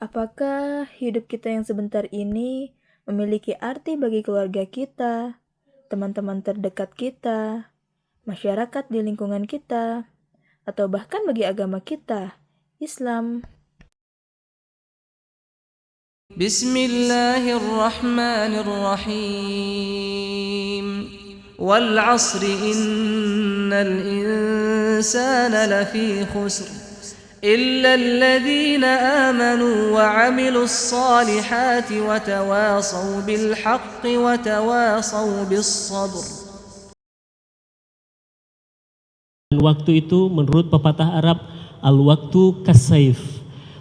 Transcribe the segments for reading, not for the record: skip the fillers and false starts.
Apakah hidup kita yang sebentar ini memiliki arti bagi keluarga kita, teman-teman terdekat kita, masyarakat di lingkungan kita, atau bahkan bagi agama kita, Islam? Bismillahirrahmanirrahim. Wal 'asri innal insana lafi khusr إلا الذين آمنوا وعملوا الصالحات وتواصوا بالحق وتواصوا بالصبر. Waktu itu menurut pepatah Arab, al-waktu kasaif.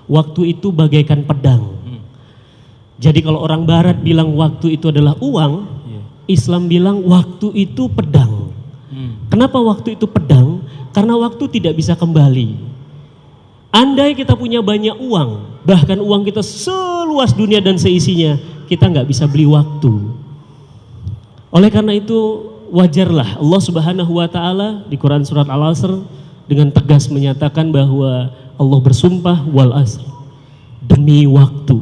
Waktu itu bagaikan pedang. Jadi kalau orang barat bilang waktu itu adalah uang, Islam bilang waktu itu pedang. Kenapa waktu itu pedang? Karena waktu tidak bisa kembali. Andai kita punya banyak uang, bahkan uang kita seluas dunia dan seisinya, kita nggak bisa beli waktu. Oleh karena itu wajarlah Allah Subhanahu wa Ta'ala di Quran surat Al-Asr dengan tegas menyatakan bahwa Allah bersumpah wal asr, demi waktu.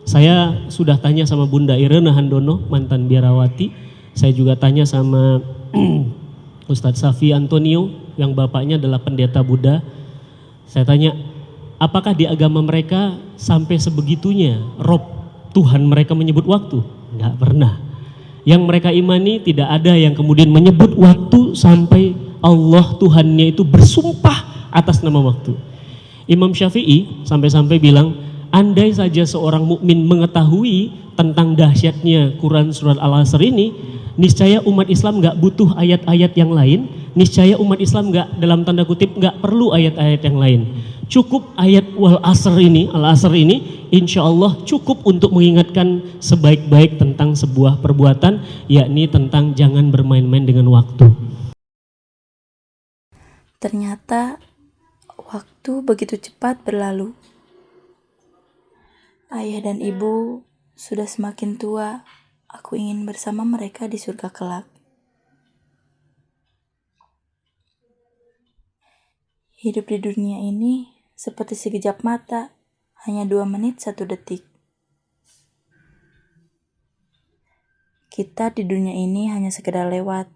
Saya sudah tanya sama Bunda Irena Handono, mantan biarawati. Saya juga tanya sama Ustadz Safi Antonio yang bapaknya adalah pendeta Buddha. Saya tanya, apakah di agama mereka sampai sebegitunya Rob Tuhan mereka menyebut waktu? Enggak pernah. Yang mereka imani tidak ada yang kemudian menyebut waktu sampai Allah Tuhannya itu bersumpah atas nama waktu. Imam Syafi'i sampai-sampai bilang, andai saja seorang mukmin mengetahui tentang dahsyatnya Quran surat Al-Asr ini, niscaya umat Islam nggak butuh ayat-ayat yang lain, niscaya umat Islam nggak, dalam tanda kutip, nggak perlu ayat-ayat yang lain. Cukup ayat wal asr ini, al-asr ini, insya Allah cukup untuk mengingatkan sebaik-baik tentang sebuah perbuatan, yakni tentang jangan bermain-main dengan waktu. Ternyata waktu begitu cepat berlalu. Ayah dan ibu sudah semakin tua. Aku ingin bersama mereka di surga kelak. Hidup di dunia ini seperti sekejap mata, hanya 2 menit 1 detik. Kita di dunia ini hanya sekedar lewat,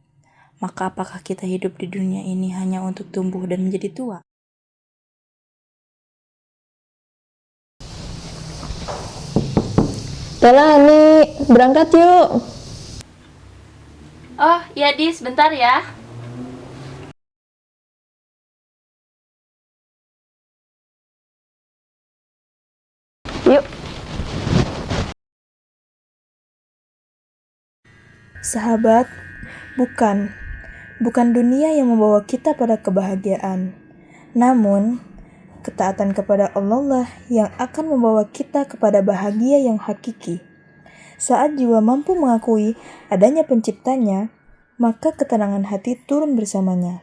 maka apakah kita hidup di dunia ini hanya untuk tumbuh dan menjadi tua? Tela Ani, berangkat yuk. Oh, ya Di, sebentar ya. Yuk. Sahabat, bukan dunia yang membawa kita pada kebahagiaan. Namun, ketaatan kepada Allah lah yang akan membawa kita kepada bahagia yang hakiki. Saat jiwa mampu mengakui adanya penciptanya, maka ketenangan hati turun bersamanya.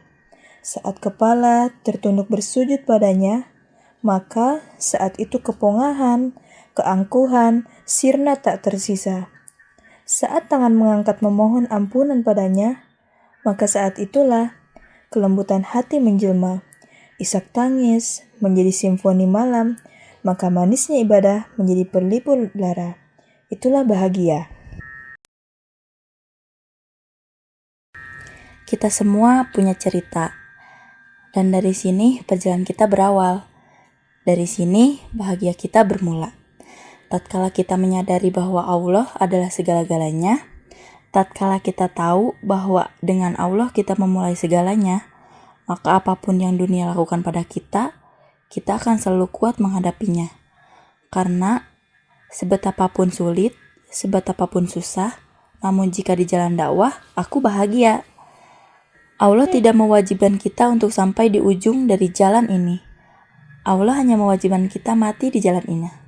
Saat kepala tertunduk bersujud padanya, maka saat itu kepongahan, keangkuhan, sirna tak tersisa. Saat tangan mengangkat memohon ampunan padanya, maka saat itulah kelembutan hati menjelma. Isak tangis menjadi simfoni malam, maka manisnya ibadah menjadi perlipu lara. Itulah bahagia. Kita semua punya cerita, dan dari sini perjalanan kita berawal. Dari sini bahagia kita bermula. Tatkala kita menyadari bahwa Allah adalah segala-galanya, tatkala kita tahu bahwa dengan Allah kita memulai segalanya, maka apapun yang dunia lakukan pada kita akan selalu kuat menghadapinya. Karena sebetapapun sulit, sebetapapun susah, namun jika di jalan dakwah, aku bahagia. Allah tidak mewajibkan kita untuk sampai di ujung dari jalan ini. Allah hanya mewajibkan kita mati di jalan ini.